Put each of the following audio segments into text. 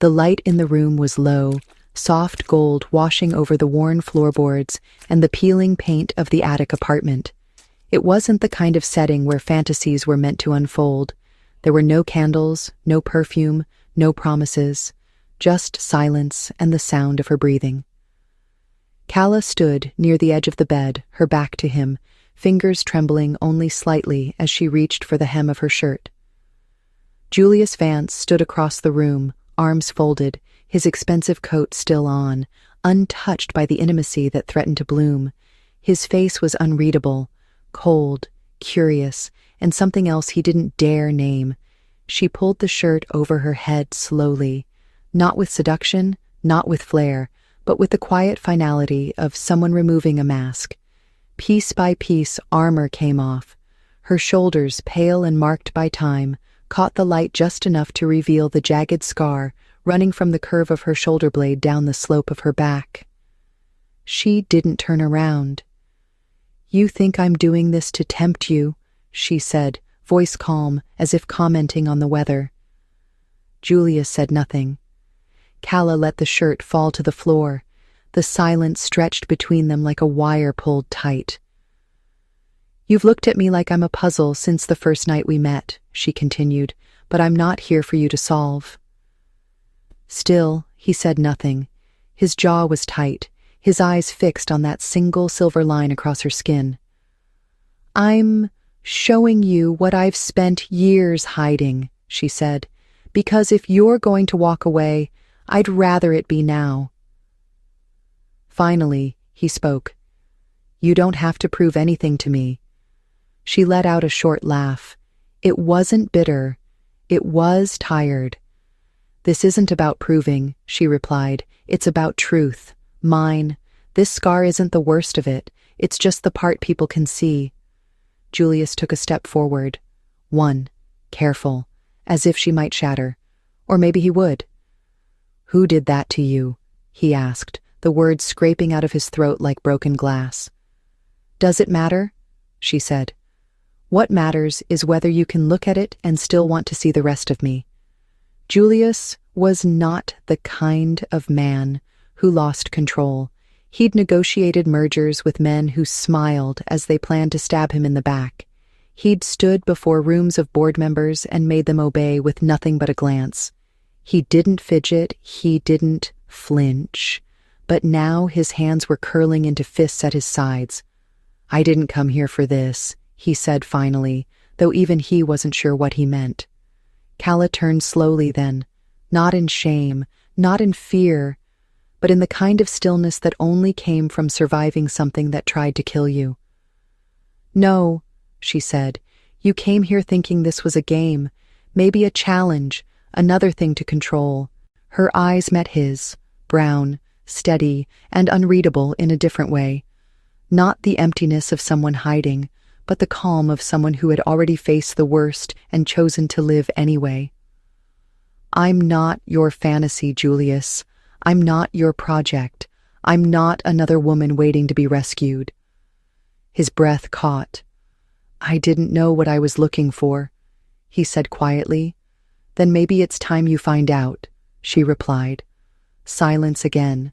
The light in the room was low, soft gold washing over the worn floorboards and the peeling paint of the attic apartment. It wasn't the kind of setting where fantasies were meant to unfold. There were no candles, no perfume, no promises, just silence and the sound of her breathing. Calla stood near the edge of the bed, her back to him, fingers trembling only slightly as she reached for the hem of her shirt. Julius Vance stood across the room, arms folded, his expensive coat still on, untouched by the intimacy that threatened to bloom. His face was unreadable, cold, curious, and something else he didn't dare name. She pulled the shirt over her head slowly, not with seduction, not with flair, but with the quiet finality of someone removing a mask. Piece by piece, armor came off. Her shoulders, pale and marked by time, caught the light just enough to reveal the jagged scar running from the curve of her shoulder blade down the slope of her back. She didn't turn around. "You think I'm doing this to tempt you," she said, voice calm, as if commenting on the weather. Julius said nothing. Calla let the shirt fall to the floor. The silence stretched between them like a wire pulled tight. "You've looked at me like I'm a puzzle since the first night we met," she continued, "but I'm not here for you to solve." Still, he said nothing. His jaw was tight, his eyes fixed on that single silver line across her skin. "I'm showing you what I've spent years hiding," she said, "because if you're going to walk away, I'd rather it be now." Finally, he spoke. "You don't have to prove anything to me." She let out a short laugh. It wasn't bitter. It was tired. "This isn't about proving," she replied. "It's about truth. Mine. This scar isn't the worst of it. It's just the part people can see." Julius took a step forward. One. Careful. As if she might shatter. Or maybe he would. "Who did that to you?" he asked, the words scraping out of his throat like broken glass. "Does it matter?" she said. "What matters is whether you can look at it and still want to see the rest of me." Julius was not the kind of man who lost control. He'd negotiated mergers with men who smiled as they planned to stab him in the back. He'd stood before rooms of board members and made them obey with nothing but a glance. He didn't fidget, he didn't flinch, but now his hands were curling into fists at his sides. "I didn't come here for this," he said finally, though even he wasn't sure what he meant. Calla turned slowly then, not in shame, not in fear, but in the kind of stillness that only came from surviving something that tried to kill you. "No," she said, "you came here thinking this was a game, maybe a challenge, another thing to control." Her eyes met his, brown, steady, and unreadable in a different way. Not the emptiness of someone hiding, but the calm of someone who had already faced the worst and chosen to live anyway. "I'm not your fantasy, Julius. I'm not your project. I'm not another woman waiting to be rescued." His breath caught. "I didn't know what I was looking for," he said quietly. "Then maybe it's time you find out," she replied. Silence again,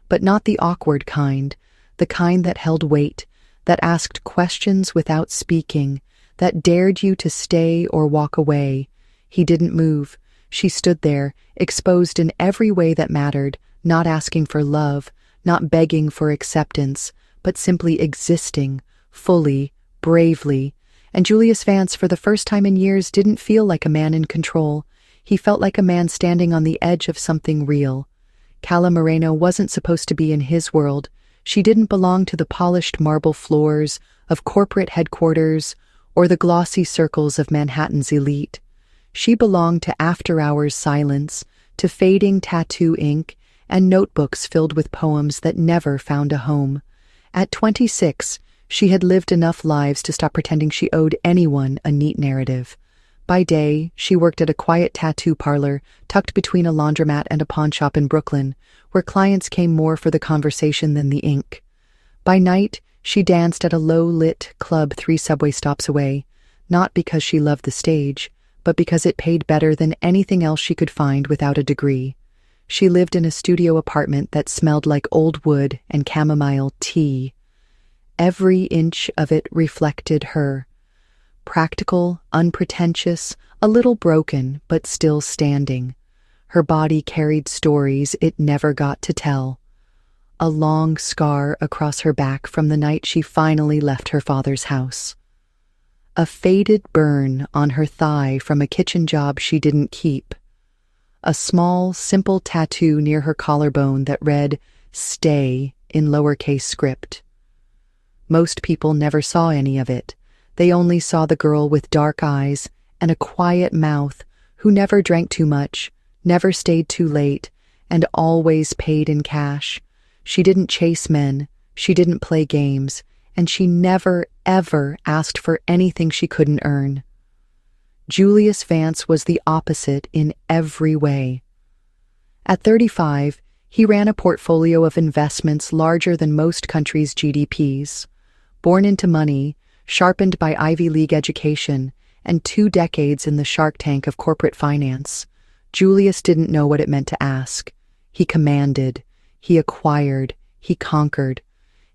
but not the awkward kind, the kind that held weight, that asked questions without speaking, that dared you to stay or walk away. He didn't move. She stood there, exposed in every way that mattered, not asking for love, not begging for acceptance, but simply existing, fully, bravely. And Julius Vance, for the first time in years, didn't feel like a man in control. He felt like a man standing on the edge of something real. Calla Moreno wasn't supposed to be in his world. She didn't belong to the polished marble floors of corporate headquarters or the glossy circles of Manhattan's elite. She belonged to after-hours silence, to fading tattoo ink, and notebooks filled with poems that never found a home. At 26, she had lived enough lives to stop pretending she owed anyone a neat narrative. By day, she worked at a quiet tattoo parlor tucked between a laundromat and a pawn shop in Brooklyn, where clients came more for the conversation than the ink. By night, she danced at a low-lit club 3 subway stops away, not because she loved the stage, but because it paid better than anything else she could find without a degree. She lived in a studio apartment that smelled like old wood and chamomile tea. Every inch of it reflected her. Practical, unpretentious, a little broken, but still standing. Her body carried stories it never got to tell. A long scar across her back from the night she finally left her father's house. A faded burn on her thigh from a kitchen job she didn't keep. A small, simple tattoo near her collarbone that read, "Stay," in lowercase script. Most people never saw any of it. They only saw the girl with dark eyes and a quiet mouth who never drank too much, never stayed too late, and always paid in cash. She didn't chase men, she didn't play games, and she never, ever asked for anything she couldn't earn. Julius Vance was the opposite in every way. At 35, he ran a portfolio of investments larger than most countries' GDPs. Born into money, sharpened by Ivy League education, and 2 decades in the Shark Tank of corporate finance, Julius didn't know what it meant to ask. He commanded, he acquired, he conquered.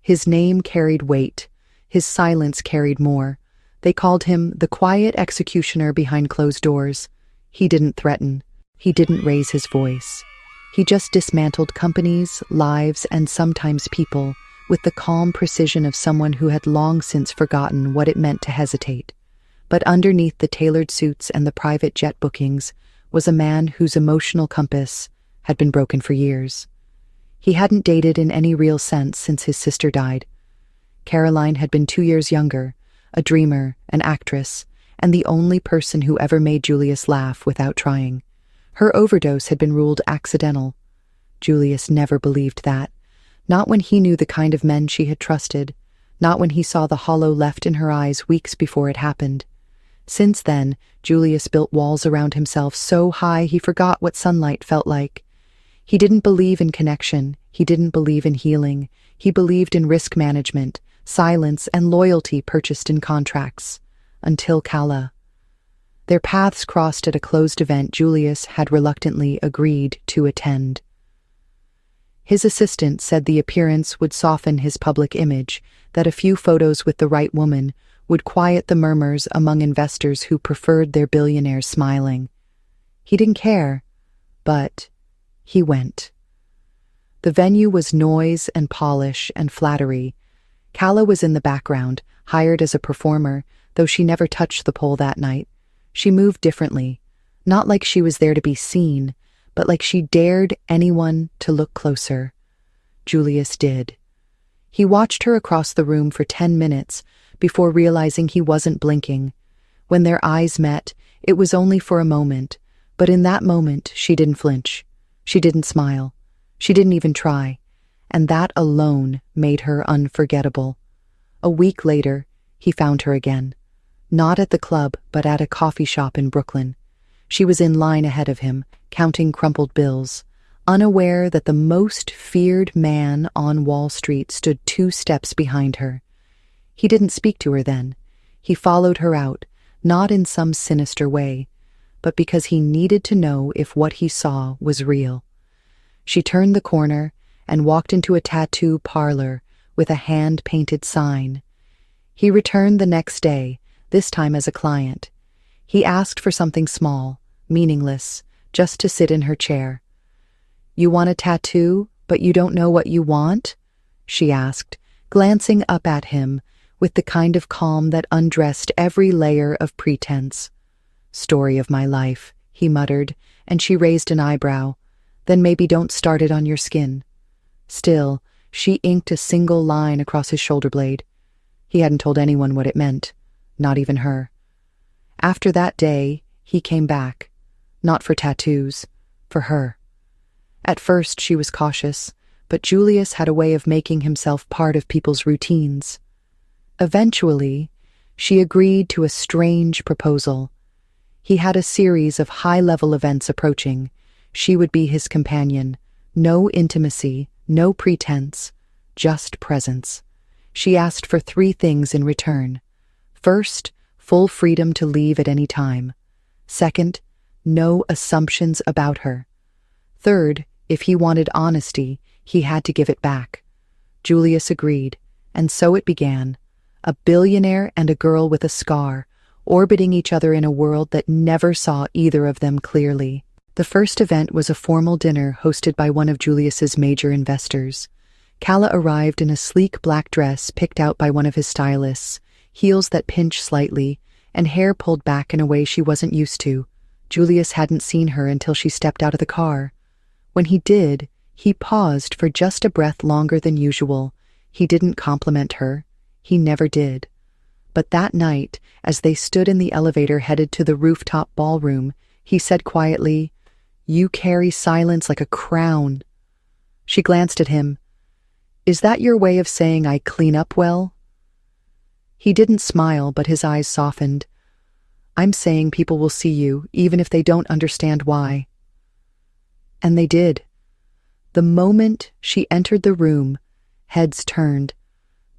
His name carried weight, his silence carried more. They called him the quiet executioner behind closed doors. He didn't threaten, he didn't raise his voice. He just dismantled companies, lives, and sometimes people, with the calm precision of someone who had long since forgotten what it meant to hesitate. But underneath the tailored suits and the private jet bookings was a man whose emotional compass had been broken for years. He hadn't dated in any real sense since his sister died. Caroline had been 2 years younger, a dreamer, an actress, and the only person who ever made Julius laugh without trying. Her overdose had been ruled accidental. Julius never believed that. Not when he knew the kind of men she had trusted, not when he saw the hollow left in her eyes weeks before it happened. Since then, Julius built walls around himself so high he forgot what sunlight felt like. He didn't believe in connection, he didn't believe in healing, he believed in risk management, silence, and loyalty purchased in contracts. Until Kala. Their paths crossed at a closed event Julius had reluctantly agreed to attend. His assistant said the appearance would soften his public image, that a few photos with the right woman would quiet the murmurs among investors who preferred their billionaires smiling. He didn't care, but he went. The venue was noise and polish and flattery. Kala was in the background, hired as a performer, though she never touched the pole that night. She moved differently, not like she was there to be seen, but like she dared anyone to look closer. Julius did. He watched her across the room for 10 minutes before realizing he wasn't blinking. When their eyes met, it was only for a moment, but in that moment she didn't flinch. She didn't smile. She didn't even try, and that alone made her unforgettable. A week later, he found her again. Not at the club, but at a coffee shop in Brooklyn. She was in line ahead of him, counting crumpled bills, unaware that the most feared man on Wall Street stood 2 steps behind her. He didn't speak to her then. He followed her out, not in some sinister way, but because he needed to know if what he saw was real. She turned the corner and walked into a tattoo parlor with a hand-painted sign. He returned the next day, this time as a client. He asked for something small, meaningless, just to sit in her chair. "You want a tattoo, but you don't know what you want?" she asked, glancing up at him with the kind of calm that undressed every layer of pretense. "Story of my life," he muttered, and she raised an eyebrow. "Then maybe don't start it on your skin." Still, she inked a single line across his shoulder blade. He hadn't told anyone what it meant, not even her. After that day, he came back. Not for tattoos, for her. At first, she was cautious, but Julius had a way of making himself part of people's routines. Eventually, she agreed to a strange proposal. He had a series of high-level events approaching. She would be his companion. No intimacy, no pretense, just presence. She asked for 3 things in return. First, full freedom to leave at any time. Second, no assumptions about her. Third, If he wanted honesty, he had to give it back. Julius agreed, and so it began. A billionaire and a girl with a scar, orbiting each other in a world that never saw either of them clearly. The first event was a formal dinner hosted by one of Julius's major investors. Calla arrived in a sleek black dress picked out by one of his stylists, heels that pinch slightly, and hair pulled back in a way she wasn't used to. Julius hadn't seen her until she stepped out of the car. When he did, he paused for just a breath longer than usual. He didn't compliment her. He never did. But that night, as they stood in the elevator headed to the rooftop ballroom, he said quietly, "You carry silence like a crown." She glanced at him. "Is that your way of saying I clean up well?" He didn't smile, but his eyes softened. "I'm saying people will see you, even if they don't understand why." And they did. The moment she entered the room, heads turned,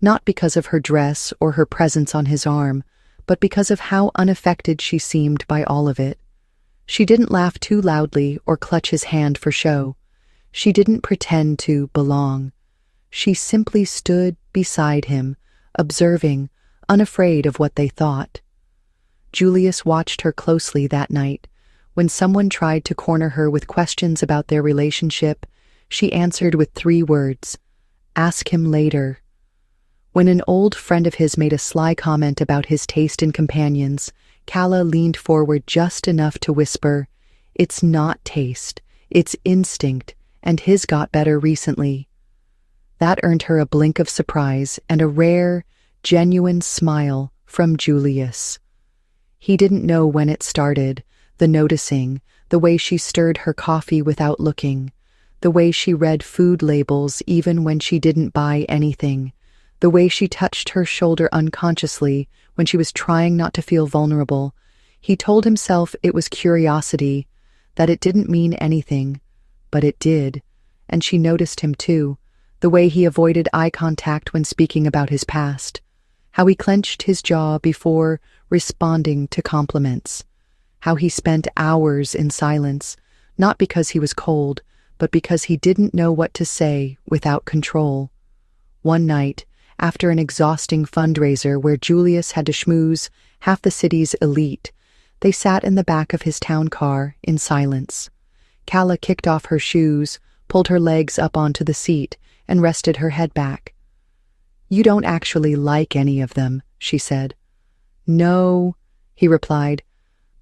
not because of her dress or her presence on his arm, but because of how unaffected she seemed by all of it. She didn't laugh too loudly or clutch his hand for show. She didn't pretend to belong. She simply stood beside him, observing, unafraid of what they thought. Julius watched her closely that night. When someone tried to corner her with questions about their relationship, she answered with 3 words: "Ask him later." When an old friend of his made a sly comment about his taste in companions, Calla leaned forward just enough to whisper, "It's not taste, it's instinct, and his got better recently." That earned her a blink of surprise and a rare, genuine smile from Julius. He didn't know when it started, the noticing, the way she stirred her coffee without looking, the way she read food labels even when she didn't buy anything, the way she touched her shoulder unconsciously when she was trying not to feel vulnerable. He told himself it was curiosity, that it didn't mean anything, but it did, and she noticed him too, the way he avoided eye contact when speaking about his past, how he clenched his jaw before responding to compliments, how he spent hours in silence, not because he was cold, but because he didn't know what to say without control. One night, after an exhausting fundraiser where Julius had to schmooze half the city's elite, they sat in the back of his town car in silence. Calla kicked off her shoes, pulled her legs up onto the seat, and rested her head back. "You don't actually like any of them," she said. "No," he replied,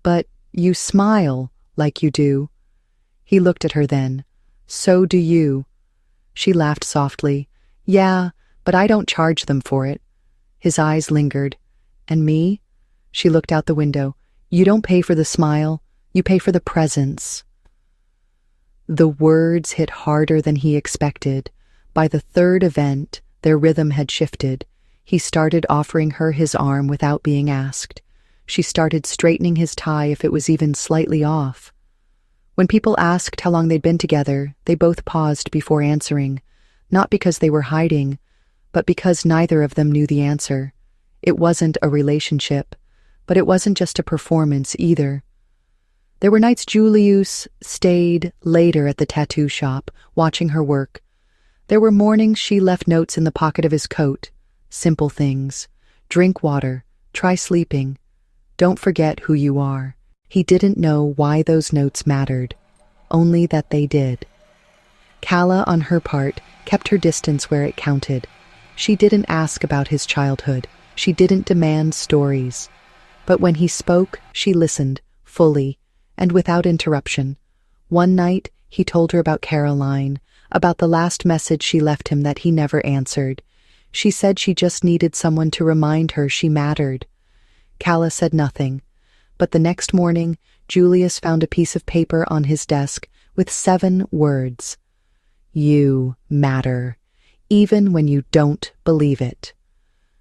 "but you smile like you do." He looked at her then. "So do you." She laughed softly. "Yeah, but I don't charge them for it." His eyes lingered. "And me?" She looked out the window. "You don't pay for the smile, you pay for the presence." The words hit harder than he expected. By the 3rd event, their rhythm had shifted. He started offering her his arm without being asked. She started straightening his tie if it was even slightly off. When people asked how long they'd been together, they both paused before answering, not because they were hiding, but because neither of them knew the answer. It wasn't a relationship, but it wasn't just a performance either. There were nights Julius stayed later at the tattoo shop, watching her work. There were mornings she left notes in the pocket of his coat. Simple things. Drink water. Try sleeping. Don't forget who you are. He didn't know why those notes mattered, only that they did. Calla, on her part, kept her distance where it counted. She didn't ask about his childhood. She didn't demand stories. But when he spoke, she listened, fully, and without interruption. One night, he told her about Caroline, about the last message she left him that he never answered. She said she just needed someone to remind her she mattered. Calla said nothing, but the next morning, Julius found a piece of paper on his desk with 7 words. "You matter, even when you don't believe it."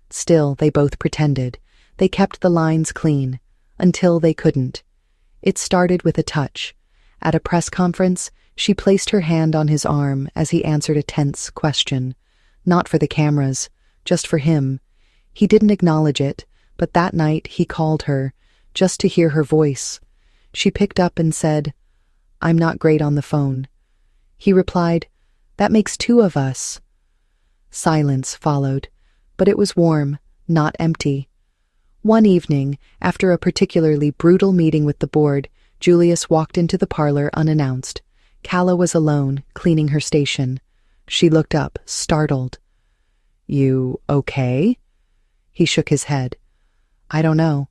Still, they both pretended. They kept the lines clean, until they couldn't. It started with a touch. At a press conference, she placed her hand on his arm as he answered a tense question. Not for the cameras, just for him. He didn't acknowledge it, but that night he called her, just to hear her voice. She picked up and said, "I'm not great on the phone." He replied, "That makes two of us." Silence followed, but it was warm, not empty. One evening, after a particularly brutal meeting with the board, Julius walked into the parlor unannounced. Calla was alone, cleaning her station. She looked up, startled. "You okay?" He shook his head. "I don't know."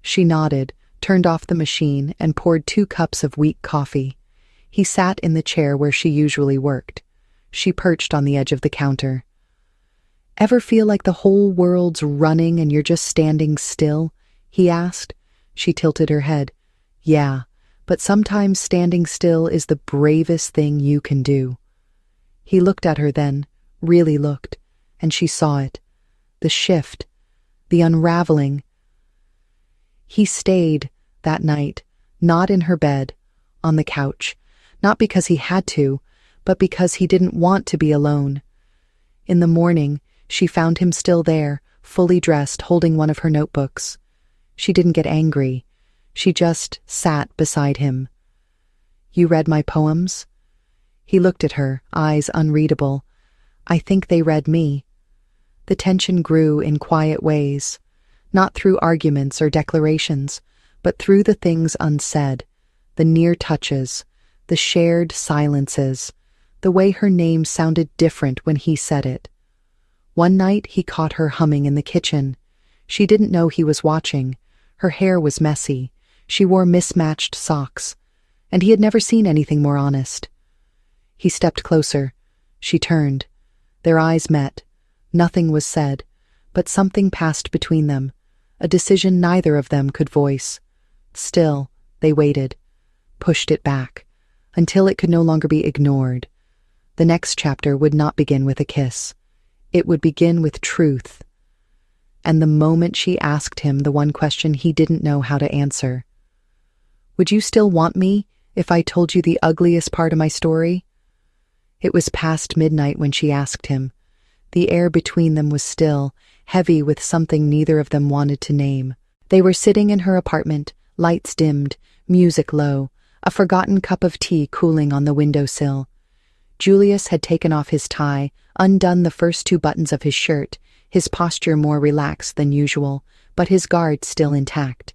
She nodded, turned off the machine, and poured 2 cups of weak coffee. He sat in the chair where she usually worked. She perched on the edge of the counter. "Ever feel like the whole world's running and you're just standing still?" he asked. She tilted her head. "Yeah, but sometimes standing still is the bravest thing you can do." He looked at her then, really looked, and she saw it. The shift, the unraveling. He stayed that night, not in her bed, on the couch, not because he had to, but because he didn't want to be alone. In the morning, she found him still there, fully dressed, holding one of her notebooks. She didn't get angry. She just sat beside him. "You read my poems?" He looked at her, eyes unreadable. "I think they read me." The tension grew in quiet ways, not through arguments or declarations, but through the things unsaid, the near touches, the shared silences, the way her name sounded different when he said it. One night he caught her humming in the kitchen. She didn't know he was watching. Her hair was messy. She wore mismatched socks, and he had never seen anything more honest. He stepped closer. She turned. Their eyes met. Nothing was said, but something passed between them, a decision neither of them could voice. Still, they waited, pushed it back, until it could no longer be ignored. The next chapter would not begin with a kiss. It would begin with truth. And the moment she asked him the one question he didn't know how to answer, "Would you still want me if I told you the ugliest part of my story?" It was past midnight when she asked him. The air between them was still, heavy with something neither of them wanted to name. They were sitting in her apartment, lights dimmed, music low, a forgotten cup of tea cooling on the windowsill. Julius had taken off his tie, undone the first 2 buttons of his shirt, his posture more relaxed than usual, but his guard still intact.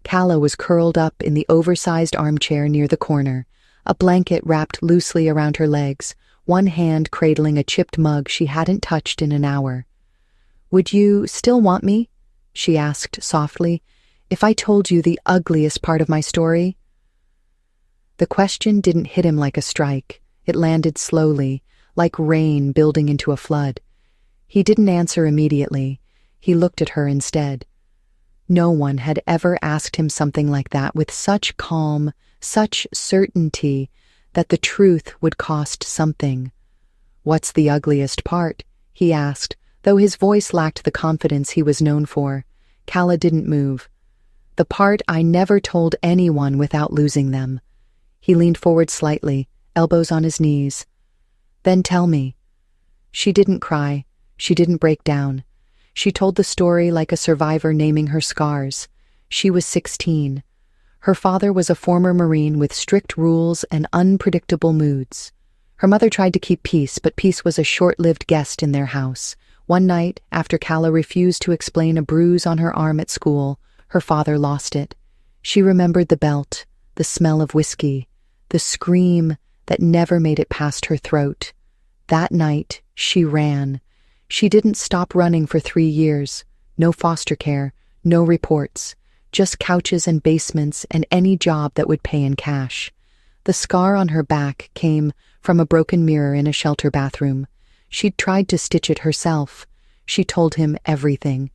Calla was curled up in the oversized armchair near the corner, a blanket wrapped loosely around her legs, one hand cradling a chipped mug she hadn't touched in an hour. "Would you still want me?" she asked softly, "if I told you the ugliest part of my story?" The question didn't hit him like a strike. It landed slowly, like rain building into a flood. He didn't answer immediately. He looked at her instead. No one had ever asked him something like that with such calm, such certainty that the truth would cost something. "What's the ugliest part?" he asked, though his voice lacked the confidence he was known for. Calla didn't move. "The part I never told anyone without losing them." He leaned forward slightly, elbows on his knees. "Then tell me." She didn't cry. She didn't break down. She told the story like a survivor naming her scars. She was 16. Her father was a former Marine with strict rules and unpredictable moods. Her mother tried to keep peace, but peace was a short-lived guest in their house. One night, after Calla refused to explain a bruise on her arm at school, her father lost it. She remembered the belt, the smell of whiskey, the scream that never made it past her throat. That night, she ran. She didn't stop running for 3 years. No foster care, no reports, just couches and basements and any job that would pay in cash. The scar on her back came from a broken mirror in a shelter bathroom. She'd tried to stitch it herself. She told him everything.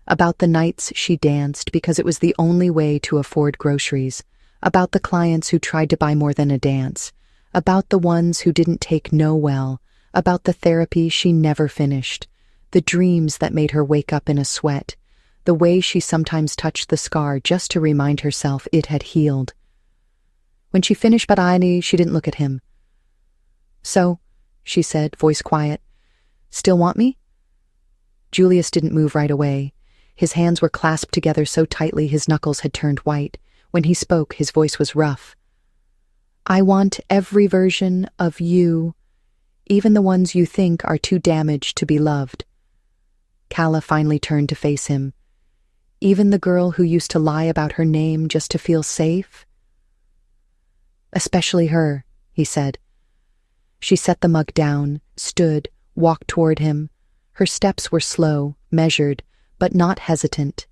About the nights she danced because it was the only way to afford groceries. About the clients who tried to buy more than a dance. About the ones who didn't take no well. About the therapy she never finished. The dreams that made her wake up in a sweat. The way she sometimes touched the scar just to remind herself it had healed. When she finished Barani, she didn't look at him. "So," she said, voice quiet, "still want me?" Julius didn't move right away. His hands were clasped together so tightly his knuckles had turned white. When he spoke, his voice was rough. I want every version of you, even the ones you think are too damaged to be loved. Calla finally turned to face him. Even the girl who used to lie about her name just to feel safe? Especially her, he said. She set the mug down, stood, walked toward him. Her steps were slow, measured, but not hesitant.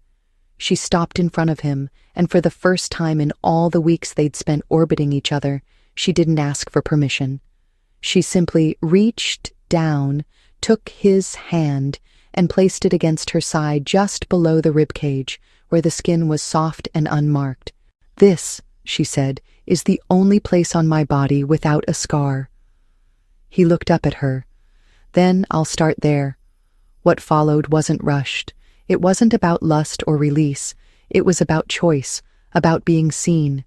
She stopped in front of him, and for the first time in all the weeks they'd spent orbiting each other, she didn't ask for permission. She simply reached down, took his hand, and placed it against her side just below the ribcage, where the skin was soft and unmarked. "This," she said, "is the only place on my body without a scar." He looked up at her. "Then I'll start there." What followed wasn't rushed. It wasn't about lust or release. It was about choice, about being seen.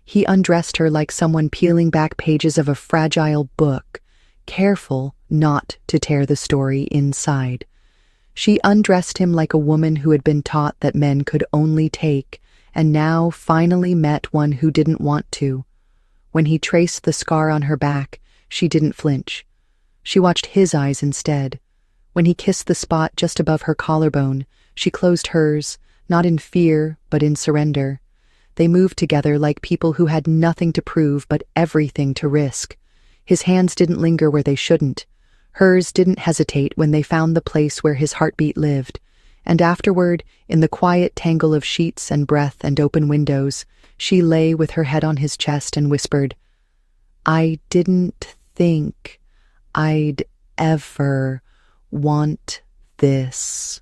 He undressed her like someone peeling back pages of a fragile book, careful not to tear the story inside. She undressed him like a woman who had been taught that men could only take, and now finally met one who didn't want to. When he traced the scar on her back, she didn't flinch. She watched his eyes instead. When he kissed the spot just above her collarbone, she closed hers, not in fear, but in surrender. They moved together like people who had nothing to prove but everything to risk. His hands didn't linger where they shouldn't. Hers didn't hesitate when they found the place where his heartbeat lived. And afterward, in the quiet tangle of sheets and breath and open windows, she lay with her head on his chest and whispered, "I didn't think I'd ever want this."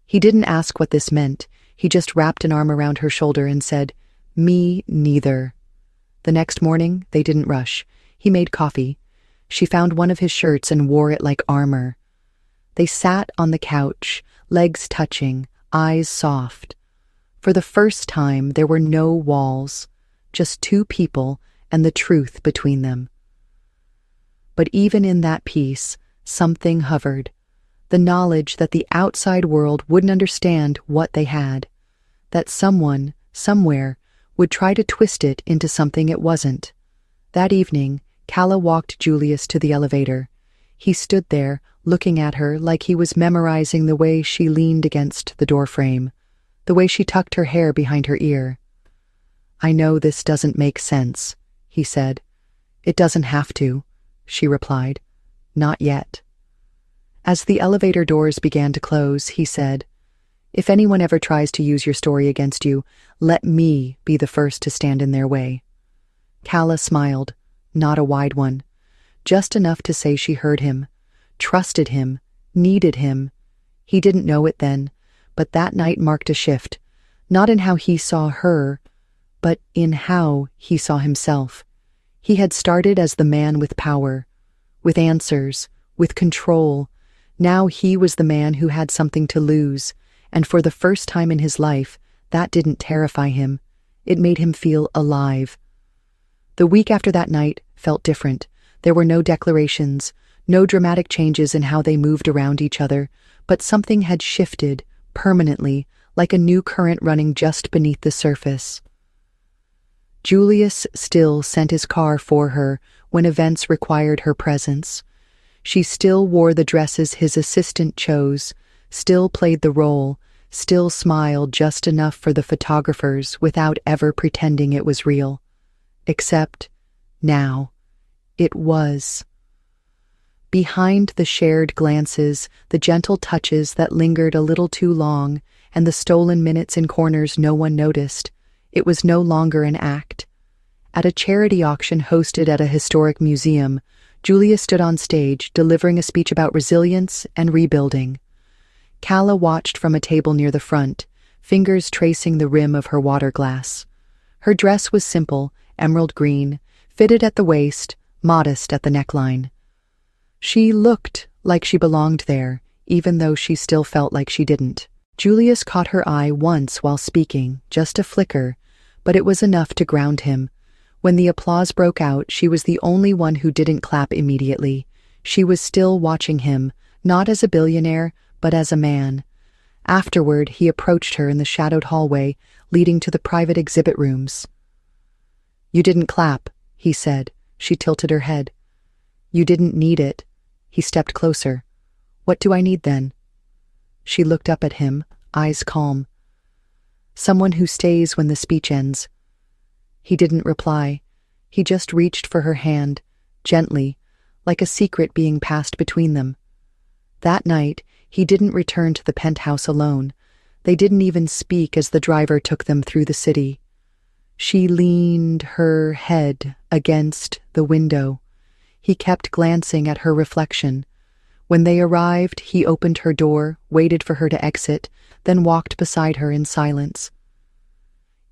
He didn't ask what this meant. He just wrapped an arm around her shoulder and said, "Me neither." The next morning, they didn't rush. He made coffee. She found one of his shirts and wore it like armor. They sat on the couch, legs touching, eyes soft. For the first time, there were no walls, just two people and the truth between them. But even in that peace, something hovered. The knowledge that the outside world wouldn't understand what they had. That someone, somewhere, would try to twist it into something it wasn't. That evening, Calla walked Julius to the elevator. He stood there, looking at her like he was memorizing the way she leaned against the doorframe, the way she tucked her hair behind her ear. "I know this doesn't make sense," he said. "It doesn't have to," she replied. "Not yet." As the elevator doors began to close, he said, "If anyone ever tries to use your story against you, let me be the first to stand in their way." Calla smiled, not a wide one, just enough to say she heard him, trusted him, needed him. He didn't know it then, but that night marked a shift, not in how he saw her, but in how he saw himself. He had started as the man with power, with answers, with control. Now he was the man who had something to lose, and for the first time in his life, that didn't terrify him. It made him feel alive. The week after that night felt different. There were no declarations, no dramatic changes in how they moved around each other, but something had shifted, permanently, like a new current running just beneath the surface. Julius still sent his car for her when events required her presence. She still wore the dresses his assistant chose, still played the role, still smiled just enough for the photographers without ever pretending it was real. Except, now, it was. Behind the shared glances, the gentle touches that lingered a little too long, and the stolen minutes in corners no one noticed, it was no longer an act. At a charity auction hosted at a historic museum, Julia stood on stage, delivering a speech about resilience and rebuilding. Calla watched from a table near the front, fingers tracing the rim of her water glass. Her dress was simple, emerald green, fitted at the waist, modest at the neckline. She looked like she belonged there, even though she still felt like she didn't. Julius caught her eye once while speaking, just a flicker, but it was enough to ground him. When the applause broke out, she was the only one who didn't clap immediately. She was still watching him, not as a billionaire, but as a man. Afterward, he approached her in the shadowed hallway leading to the private exhibit rooms. You didn't clap, he said. She tilted her head. You didn't need it. He stepped closer. What do I need then? She looked up at him, eyes calm. Someone who stays when the speech ends. He didn't reply. He just reached for her hand, gently, like a secret being passed between them. That night, he didn't return to the penthouse alone. They didn't even speak as the driver took them through the city. She leaned her head against the window. He kept glancing at her reflection. When they arrived, he opened her door, waited for her to exit, then walked beside her in silence.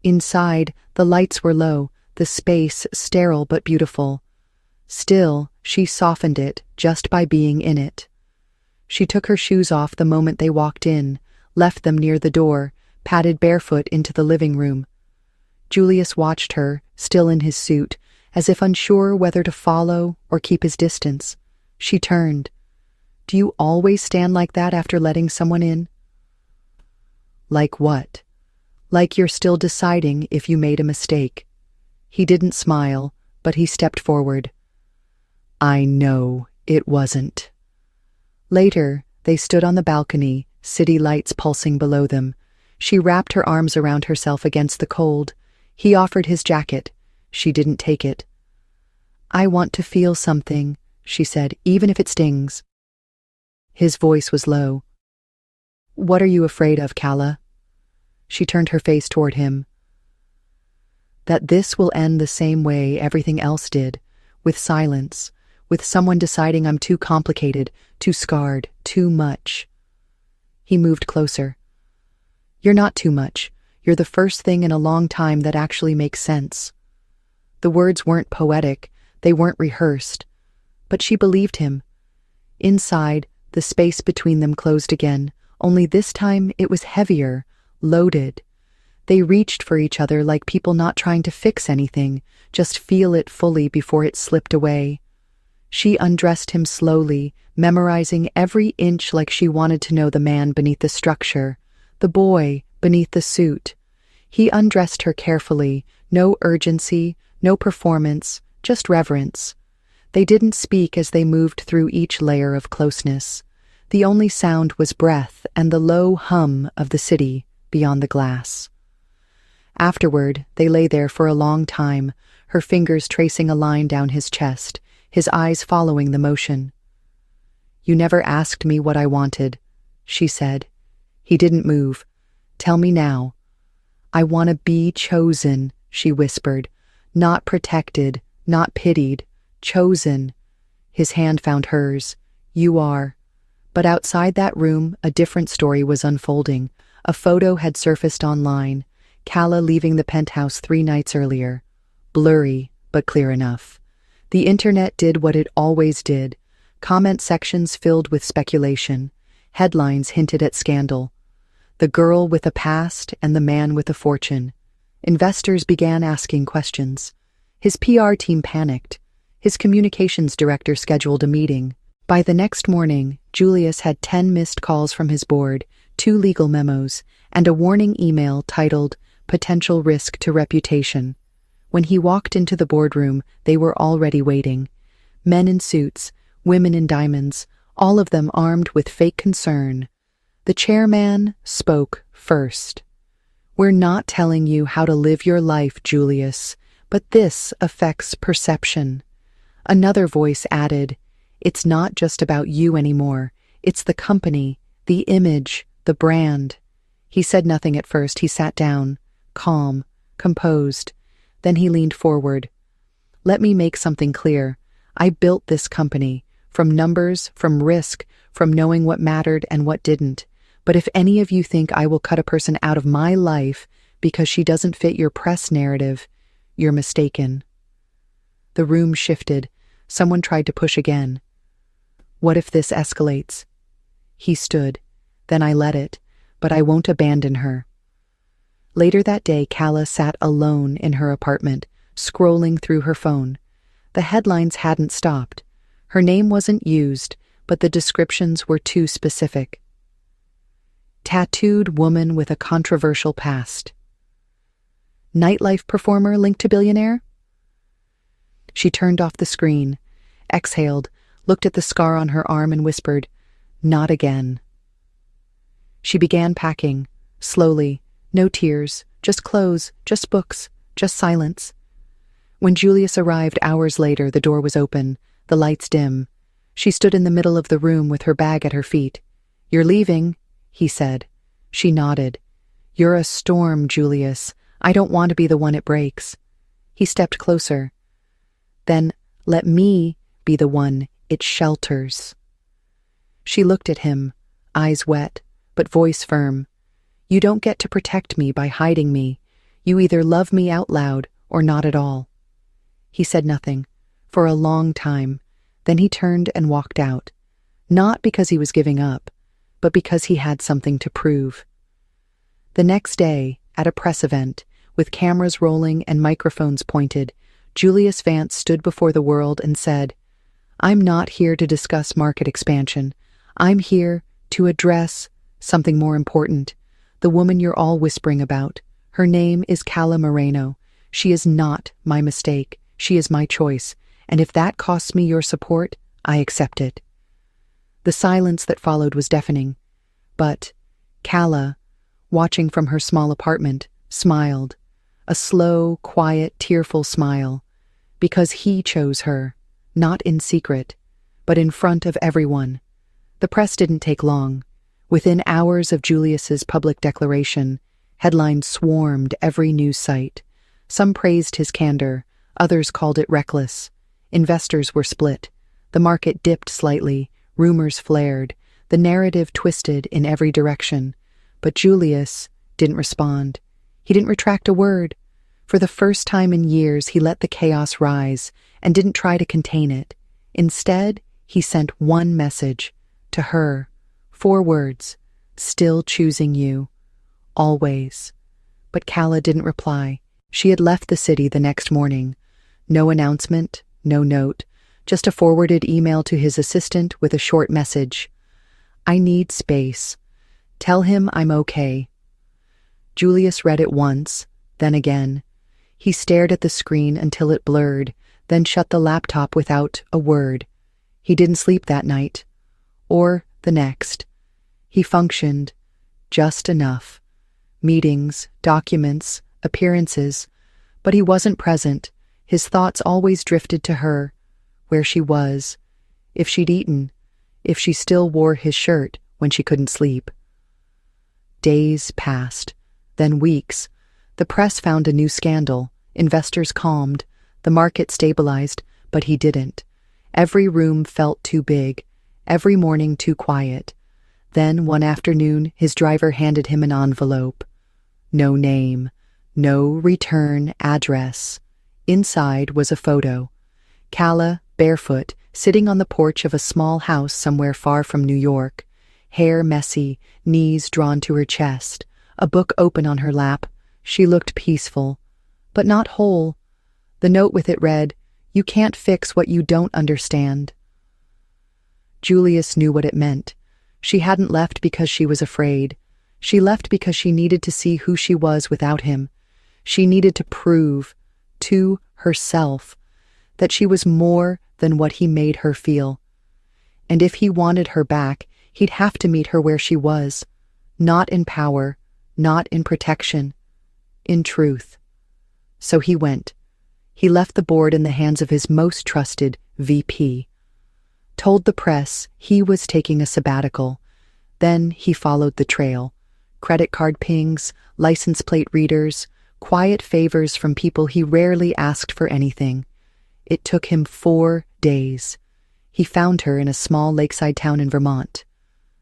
Inside, the lights were low, the space sterile but beautiful. Still, she softened it just by being in it. She took her shoes off the moment they walked in, left them near the door, padded barefoot into the living room. Julius watched her, still in his suit, as if unsure whether to follow or keep his distance. She turned. Do you always stand like that after letting someone in? Like what? Like you're still deciding if you made a mistake. He didn't smile, but he stepped forward. I know it wasn't. Later, they stood on the balcony, city lights pulsing below them. She wrapped her arms around herself against the cold. He offered his jacket. She didn't take it. I want to feel something, she said, even if it stings. His voice was low. What are you afraid of, Calla? She turned her face toward him. That this will end the same way everything else did, with silence, with someone deciding I'm too complicated, too scarred, too much. He moved closer. You're not too much. You're the first thing in a long time that actually makes sense. The words weren't poetic, they weren't rehearsed, but she believed him. Inside, the space between them closed again, only this time it was heavier, loaded. They reached for each other like people not trying to fix anything, just feel it fully before it slipped away. She undressed him slowly, memorizing every inch like she wanted to know the man beneath the structure, the boy beneath the suit. He undressed her carefully, no urgency, no performance, just reverence. They didn't speak as they moved through each layer of closeness. The only sound was breath and the low hum of the city beyond the glass. Afterward, they lay there for a long time, her fingers tracing a line down his chest, his eyes following the motion. You never asked me what I wanted, she said. He didn't move. Tell me now. I want to be chosen, she whispered. Not protected, not pitied. Chosen. His hand found hers. You are. But outside that room, a different story was unfolding. A photo had surfaced online. Calla leaving the penthouse 3 nights earlier. Blurry, but clear enough. The internet did what it always did. Comment sections filled with speculation. Headlines hinted at scandal. The girl with a past and the man with a fortune. Investors began asking questions. His PR team panicked. His communications director scheduled a meeting. By the next morning, Julius had 10 missed calls from his board, 2 legal memos, and a warning email titled Potential Risk to Reputation. When he walked into the boardroom, they were already waiting. Men in suits, women in diamonds, all of them armed with fake concern. The chairman spoke first. We're not telling you how to live your life, Julius, but this affects perception. Another voice added, it's not just about you anymore. It's the company, the image, the brand. He said nothing at first. He sat down, calm, composed. Then he leaned forward. Let me make something clear. I built this company, from numbers, from risk, from knowing what mattered and what didn't. But if any of you think I will cut a person out of my life because she doesn't fit your press narrative, you're mistaken. The room shifted. Someone tried to push again. What if this escalates? He stood. Then I let it, but I won't abandon her. Later that day, Calla sat alone in her apartment, scrolling through her phone. The headlines hadn't stopped. Her name wasn't used, but the descriptions were too specific. Tattooed woman with a controversial past. Nightlife performer linked to billionaire? She turned off the screen, exhaled, looked at the scar on her arm and whispered, "Not again." She began packing, slowly, no tears, just clothes, just books, just silence. When Julius arrived hours later, the door was open, the lights dim. She stood in the middle of the room with her bag at her feet. "You're leaving," he said. She nodded. "You're a storm, Julius. I don't want to be the one it breaks." He stepped closer. "Then let me be the one it shelters." She looked at him, eyes wet, but voice firm. "You don't get to protect me by hiding me. You either love me out loud or not at all." He said nothing, for a long time. Then he turned and walked out. Not because he was giving up, but because he had something to prove. The next day, at a press event, with cameras rolling and microphones pointed, Julius Vance stood before the world and said, "I'm not here to discuss market expansion. I'm here to address something more important. The woman you're all whispering about. Her name is Calla Moreno. She is not my mistake. She is my choice. And if that costs me your support, I accept it." The silence that followed was deafening. But Calla, watching from her small apartment, smiled. A slow, quiet, tearful smile. Because he chose her, not in secret, but in front of everyone. The press didn't take long. Within hours of Julius's public declaration, headlines swarmed every news site. Some praised his candor, others called it reckless. Investors were split. The market dipped slightly, rumors flared, the narrative twisted in every direction. But Julius didn't respond. He didn't retract a word. For the first time in years, he let the chaos rise and didn't try to contain it. Instead, he sent one message to her. 4 words: "Still choosing you. Always." But Calla didn't reply. She had left the city the next morning. No announcement, no note, just a forwarded email to his assistant with a short message. "I need space. Tell him I'm okay." Julius read it once, then again. He stared at the screen until it blurred, then shut the laptop without a word. He didn't sleep that night, or the next. He functioned just enough. Meetings, documents, appearances, but he wasn't present. His thoughts always drifted to her, where she was, if she'd eaten, if she still wore his shirt when she couldn't sleep. Days passed, then weeks. The press found a new scandal. Investors calmed. The market stabilized, but he didn't. Every room felt too big, every morning too quiet. Then, one afternoon, his driver handed him an envelope. No name, no return address. Inside was a photo. Calla, barefoot, sitting on the porch of a small house somewhere far from New York. Hair messy, knees drawn to her chest, a book open on her lap. She looked peaceful, but not whole. The note with it read, "You can't fix what you don't understand." Julius knew what it meant. She hadn't left because she was afraid. She left because she needed to see who she was without him. She needed to prove, to herself, that she was more than what he made her feel. And if he wanted her back, he'd have to meet her where she was. Not in power, not in protection, in truth. So he went. He left the board in the hands of his most trusted VP. Told the press he was taking a sabbatical. Then he followed the trail. Credit card pings, license plate readers, quiet favors from people he rarely asked for anything. It took him 4 days. He found her in a small lakeside town in Vermont.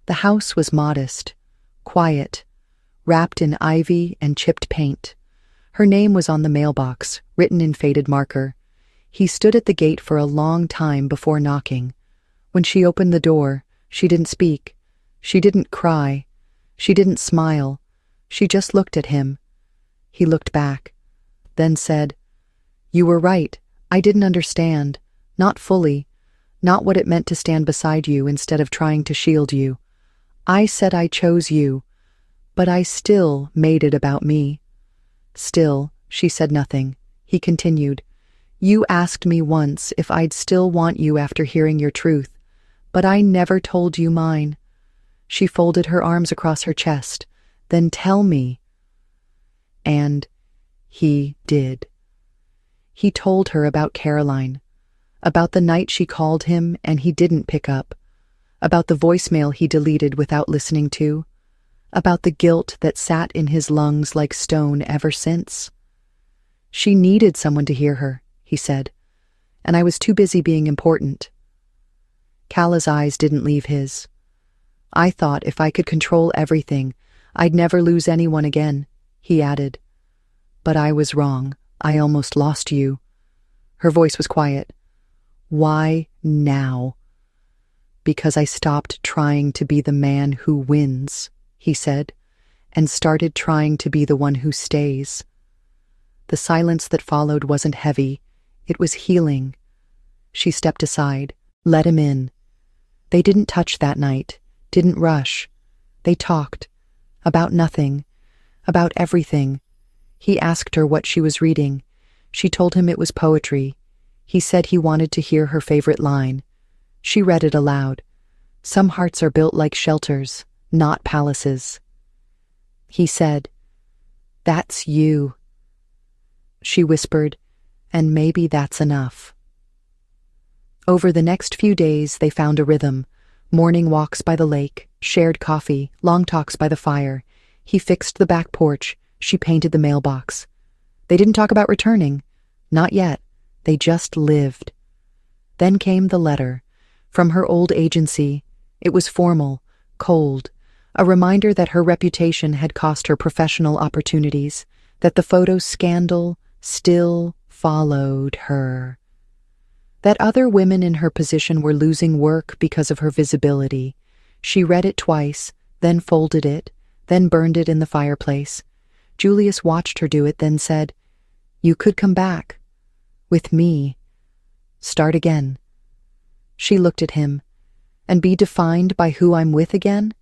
The house was modest, quiet, wrapped in ivy and chipped paint. Her name was on the mailbox, written in faded marker. He stood at the gate for a long time before knocking. When she opened the door, she didn't speak. She didn't cry. She didn't smile. She just looked at him. He looked back, then said, "You were right. I didn't understand. Not fully. Not what it meant to stand beside you instead of trying to shield you. I said I chose you, but I still made it about me." Still, she said nothing. He continued, You asked me once if I'd still want you after hearing your truth, but I never told you mine. She folded her arms across her chest. Then tell me. And he did. He told her about Caroline, about the night she called him and he didn't pick up, about the voicemail he deleted without listening to, about the guilt that sat in his lungs like stone ever since. She needed someone to hear her, he said, and I was too busy being important. Calla's eyes didn't leave his. I thought if I could control everything, I'd never lose anyone again, he added. But I was wrong. I almost lost you. Her voice was quiet. Why now? Because I stopped trying to be the man who wins, he said, and started trying to be the one who stays. The silence that followed wasn't heavy. It was healing. She stepped aside, let him in. They didn't touch that night, didn't rush. They talked. About nothing. About everything. He asked her what she was reading. She told him it was poetry. He said he wanted to hear her favorite line. She read it aloud. Some hearts are built like shelters, not palaces. He said, That's you. She whispered, And maybe that's enough. Over the next few days, they found a rhythm. Morning walks by the lake, shared coffee, long talks by the fire. He fixed the back porch. She painted the mailbox. They didn't talk about returning. Not yet. They just lived. Then came the letter. From her old agency. It was formal, cold, a reminder that her reputation had cost her professional opportunities, that the photo scandal still followed her. That other women in her position were losing work because of her visibility. She read it twice, then folded it, then burned it in the fireplace. Julius watched her do it, then said, You could come back. With me. Start again. She looked at him. And be defined by who I'm with again?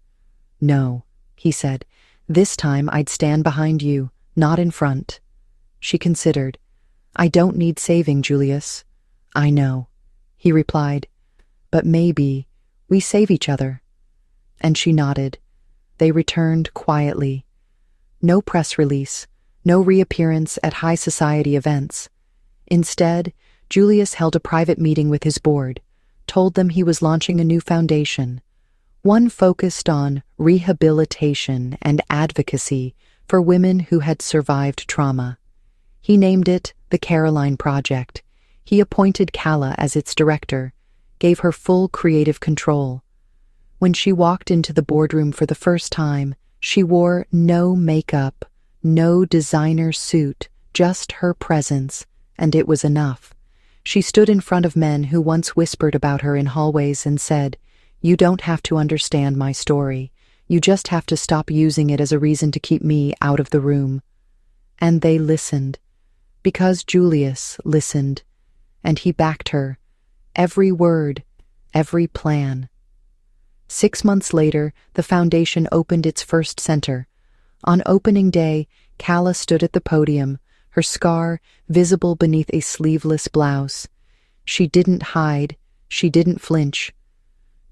No, he said. This time I'd stand behind you, not in front. She considered. I don't need saving, Julius. I know, he replied. But maybe we save each other. And she nodded. They returned quietly. No press release, no reappearance at high society events. Instead, Julius held a private meeting with his board, told them he was launching a new foundation, one focused on rehabilitation and advocacy for women who had survived trauma. He named it the Caroline Project. He appointed Calla as its director, gave her full creative control. When she walked into the boardroom for the first time, she wore no makeup, no designer suit, just her presence, and it was enough. She stood in front of men who once whispered about her in hallways and said, You don't have to understand my story. You just have to stop using it as a reason to keep me out of the room. And they listened. Because Julius listened. And he backed her. Every word, every plan. 6 months later, the foundation opened its first center. On opening day, Calla stood at the podium, her scar visible beneath a sleeveless blouse. She didn't hide, she didn't flinch.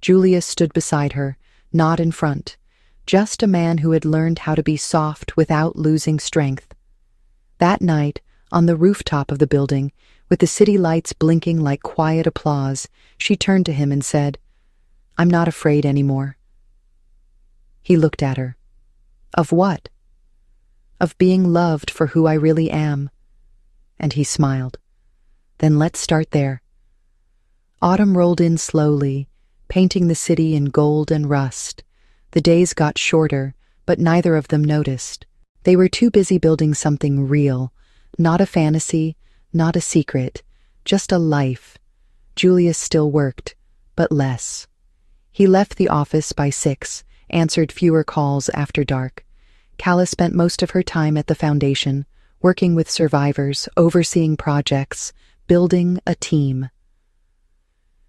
Julius stood beside her, not in front, just a man who had learned how to be soft without losing strength. That night, on the rooftop of the building, with the city lights blinking like quiet applause, she turned to him and said, I'm not afraid anymore. He looked at her. Of what? Of being loved for who I really am. And he smiled. Then let's start there. Autumn rolled in slowly, painting the city in gold and rust. The days got shorter, but neither of them noticed. They were too busy building something real, not a fantasy, not a secret, just a life. Julius still worked, but less. He left the office by 6, answered fewer calls after dark. Calla spent most of her time at the foundation, working with survivors, overseeing projects, building a team.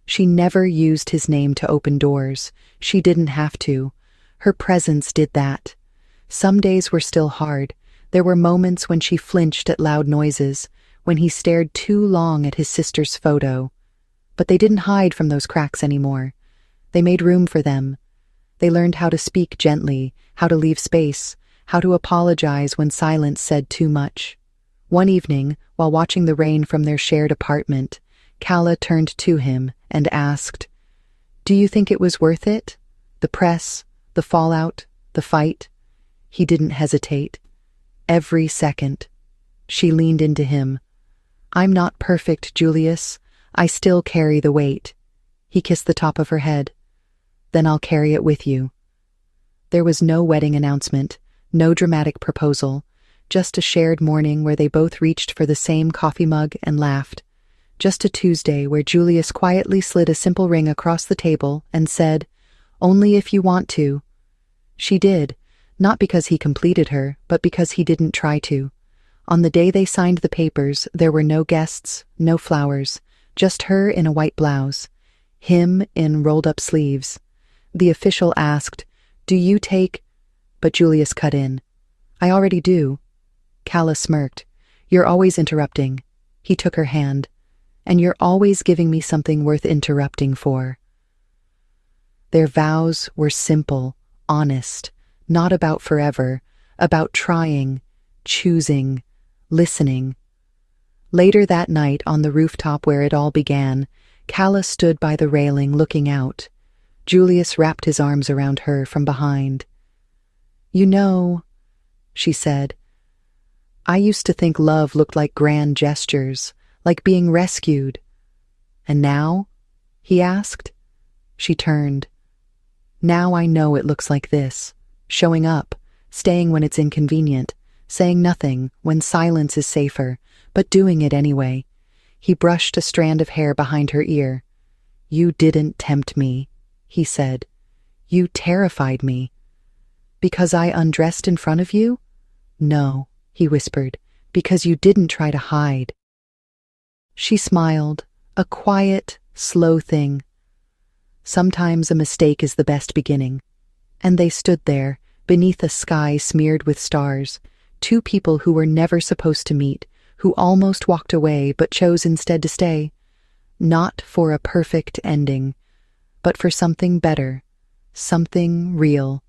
She never used his name to open doors. She didn't have to. Her presence did that. Some days were still hard. There were moments when she flinched at loud noises, when he stared too long at his sister's photo. But they didn't hide from those cracks anymore. They made room for them. They learned how to speak gently, how to leave space, how to apologize when silence said too much. One evening, while watching the rain from their shared apartment, Calla turned to him and asked, "Do you think it was worth it? The press, the fallout, the fight?" He didn't hesitate. Every second. She leaned into him. "I'm not perfect, Julius. I still carry the weight." He kissed the top of her head. "Then I'll carry it with you." There was no wedding announcement, no dramatic proposal, just a shared morning where they both reached for the same coffee mug and laughed. Just a Tuesday where Julius quietly slid a simple ring across the table and said, "Only if you want to." She did, not because he completed her, but because he didn't try to. On the day they signed the papers, there were no guests, no flowers, just her in a white blouse, him in rolled-up sleeves. The official asked, "Do you take—" But Julius cut in. "I already do." Calla smirked. "You're always interrupting." He took her hand. "And you're always giving me something worth interrupting for." Their vows were simple, honest, not about forever, about trying, choosing, listening. Later that night, on the rooftop where it all began, Calla stood by the railing looking out. Julius wrapped his arms around her from behind. "You know," she said, "I used to think love looked like grand gestures, like being rescued." "And now?" he asked. She turned. "Now I know it looks like this, showing up, staying when it's inconvenient, saying nothing when silence is safer, but doing it anyway." He brushed a strand of hair behind her ear. "You didn't tempt me," he said. "You terrified me." "Because I undressed in front of you?" "No," he whispered, "because you didn't try to hide." She smiled, a quiet, slow thing. Sometimes a mistake is the best beginning. And they stood there, beneath a sky smeared with stars, two people who were never supposed to meet, who almost walked away but chose instead to stay. Not for a perfect ending, but for something better, something real.